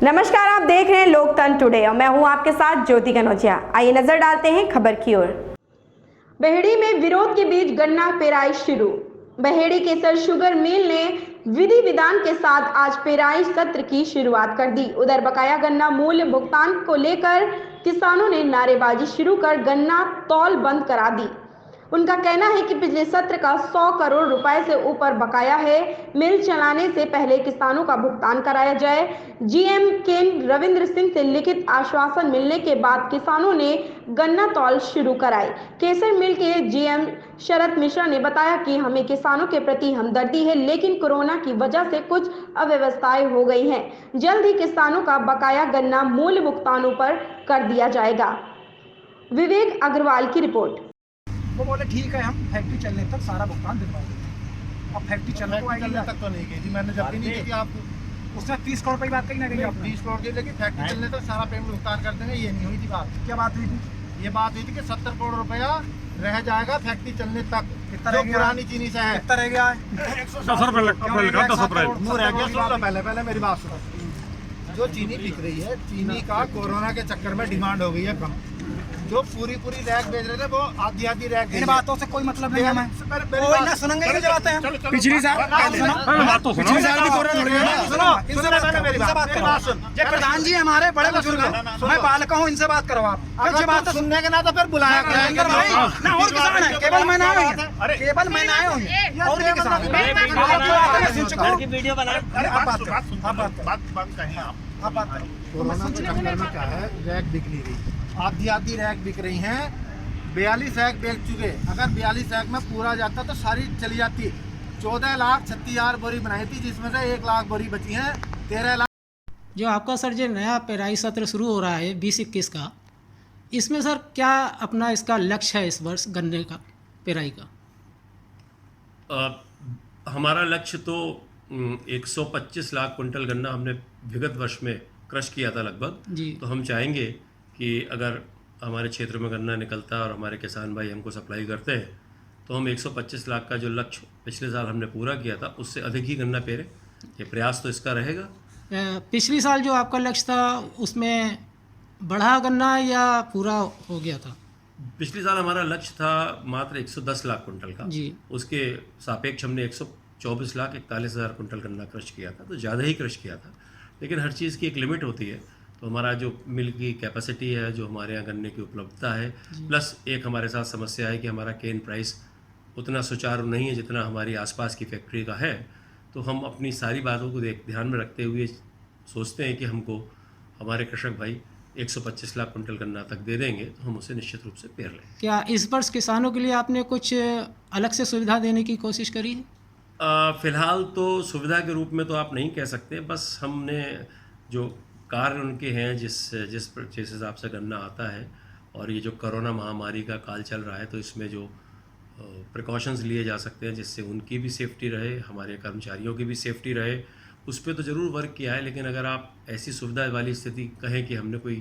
नमस्कार, आप देख रहे हैं लोकतंत्र टुडे और मैं हूं आपके साथ ज्योति कनौजिया। आइए नजर डालते हैं खबर की ओर। बहेड़ी में विरोध के बीच गन्ना पेराई शुरू। बहेड़ी केसर शुगर मिल ने विधि विधान के साथ आज पेराई सत्र की शुरुआत कर दी। उधर बकाया गन्ना मूल्य भुगतान को लेकर किसानों ने नारेबाजी शुरू कर गन्ना तौल बंद करा दी। उनका कहना है कि पिछले सत्र का 100 करोड़ रुपए से ऊपर बकाया है। मिल चलाने से पहले किसानों का भुगतान कराया जाए। जीएम केन रविंद्र सिंह से लिखित आश्वासन मिलने के बाद किसानों ने गन्ना तौल शुरू कराई। केसर मिल के जीएम शरद मिश्रा ने बताया कि हमें किसानों के प्रति हमदर्दी है, लेकिन कोरोना की वजह से कुछ अव्यवस्थाएं हो गई हैं। जल्द ही किसानों का बकाया गन्ना मूल्य भुगतानों पर कर दिया जाएगा। विवेक अग्रवाल की रिपोर्ट। वो बोले ठीक है, हम फैक्ट्री चलने तक सारा भुगतान दिलवा देंगे। अब फैक्ट्री चलने तक तो नहीं गई थी, मैंने जब भी नहीं की थी आपको। उसने 30 करोड़ रुपए की बात कही ना कही आपने? 30 करोड़ की, लेकिन फैक्ट्री चलने तक सारा पेमेंट भुगतान कर देंगे, ये नहीं हुई थी बात। क्या बात हुई थी? ये बात हुई थी कि 70 करोड़ रुपया रह जाएगा फैक्ट्री चलने तक। जो पुरानी चीनी से है कितना रह गया है? 10 रुपए। पहले मेरी बात सुनो। जो चीनी बिक रही है, चीनी का कोरोना के चक्कर में डिमांड हो गई है कम। जो पूरी रैक बेच रहे थे वो आधी रैक। इन बातों से कोई मतलब नहीं है। कोई ना सुनेंगे ये बातें हैं। पिछली साल पिछली साल भी कोरोना मेरी बात सुन। ये प्रधान जी हमारे बड़े बुजुर्ग हैं, मैं बालक हूँ, इनसे बात करो आप। अच्छी बात सुनने के ना तो फिर बुलाया ना। और किसान है, केवल मैं ना आए, केवल मैं ना आए हूँ और भी किसान सुन चुका हूँ। वीडियो बना, आप बात करो। कोरोना के चक्कर में क्या है, रैक बिक नहीं रही, आधी रैक बिक रही हैं। 42 रैक बेच चुके। अगर 42 रैक में पूरा जाता तो सारी चली जाती। 14,36,000 बोरी बनाई थी, जिसमें से 1 लाख बोरी बची हैं। 13 लाख। जो आपका सर जो नया पेराई सत्र शुरू हो रहा है 20-21 का, इसमें सर क्या अपना इसका लक्ष्य है इस वर्ष गन्ने का पेराई का? हमारा लक्ष्य तो 125 लाख कुंटल गन्ना हमने विगत वर्ष में क्रश किया था लगभग जी। तो हम चाहेंगे कि अगर हमारे क्षेत्र में गन्ना निकलता है और हमारे किसान भाई हमको सप्लाई करते हैं तो हम 125 लाख का जो लक्ष्य पिछले साल हमने पूरा किया था उससे अधिक ही गन्ना पेरे। ये प्रयास तो इसका रहेगा। पिछली साल जो आपका लक्ष्य था उसमें बढ़ा गन्ना या पूरा हो गया था? पिछले साल हमारा लक्ष्य था मात्र 110 लाख कुंटल का जी। उसके सापेक्ष हमने 124 लाख 41 हज़ार कुंटल गन्ना क्रश किया था, तो ज़्यादा ही क्रश किया था। लेकिन हर चीज़ की एक लिमिट होती है। तो हमारा जो मिल की कैपेसिटी है, जो हमारे यहाँ गन्ने की उपलब्धता है, प्लस एक हमारे साथ समस्या है कि हमारा केन प्राइस उतना सुचारू नहीं है जितना हमारी आसपास की फैक्ट्री का है। तो हम अपनी सारी बातों को ध्यान में रखते हुए सोचते हैं कि हमको हमारे कृषक भाई 125 लाख कुंटल गन्ना तक दे देंगे तो हम उसे निश्चित रूप से पेर लें। क्या इस वर्ष किसानों के लिए आपने कुछ अलग से सुविधा देने की कोशिश करी है? फ़िलहाल तो सुविधा के रूप में तो आप नहीं कह सकते, बस हमने जो कार्य उनके हैं जिस हिसाब से गन्ना आता है, और ये जो कोरोना महामारी का काल चल रहा है तो इसमें जो प्रिकॉशंस लिए जा सकते हैं जिससे उनकी भी सेफ्टी रहे, हमारे कर्मचारियों की भी सेफ्टी रहे, उस पर तो ज़रूर वर्क किया है। लेकिन अगर आप ऐसी सुविधा वाली स्थिति कहें कि हमने कोई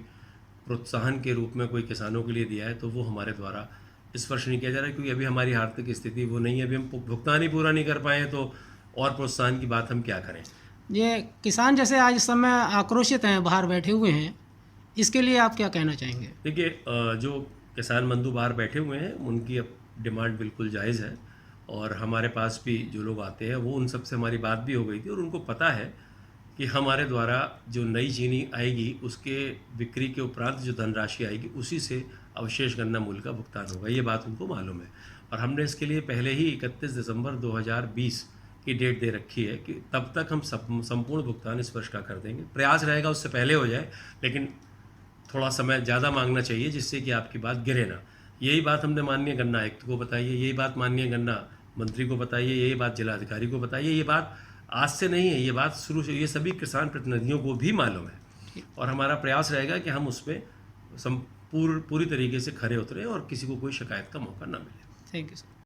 प्रोत्साहन के रूप में कोई किसानों के लिए दिया है तो वो हमारे द्वारा इस वर्ष नहीं किया जा रहा है, क्योंकि अभी हमारी आर्थिक स्थिति वो नहीं है। अभी हम भुगतान ही पूरा नहीं कर पाए तो और प्रोत्साहन की बात हम क्या करें। ये किसान जैसे आज इस समय आक्रोशित हैं, बाहर बैठे हुए हैं, इसके लिए आप क्या कहना चाहेंगे? देखिए, जो किसान बंधु बाहर बैठे हुए हैं उनकी अब डिमांड बिल्कुल जायज़ है, और हमारे पास भी जो लोग आते हैं वो उन सब से हमारी बात भी हो गई थी, और उनको पता है कि हमारे द्वारा जो नई चीनी आएगी उसके बिक्री के उपरांत जो धनराशि आएगी उसी से अवशेष गन्ना मूल्य का भुगतान होगा। ये बात उनको मालूम है, और हमने इसके लिए पहले ही 31 दिसंबर 2020 की डेट दे रखी है कि तब तक हम संपूर्ण भुगतान इस वर्ष का कर देंगे। प्रयास रहेगा उससे पहले हो जाए, लेकिन थोड़ा समय ज़्यादा मांगना चाहिए जिससे कि आपकी बात गिरे ना। यही बात हमने माननीय गन्ना आयुक्त को बताइए, यही बात माननीय गन्ना मंत्री को बताइए, यही बात जिलाधिकारी को बताइए। ये बात आज से नहीं है, ये बात शुरू से ये सभी किसान प्रतिनिधियों को भी मालूम है, और हमारा प्रयास रहेगा कि हम उसमें पूरी तरीके से खरे उतरें और किसी को कोई शिकायत का मौका ना मिले। Thank you sir.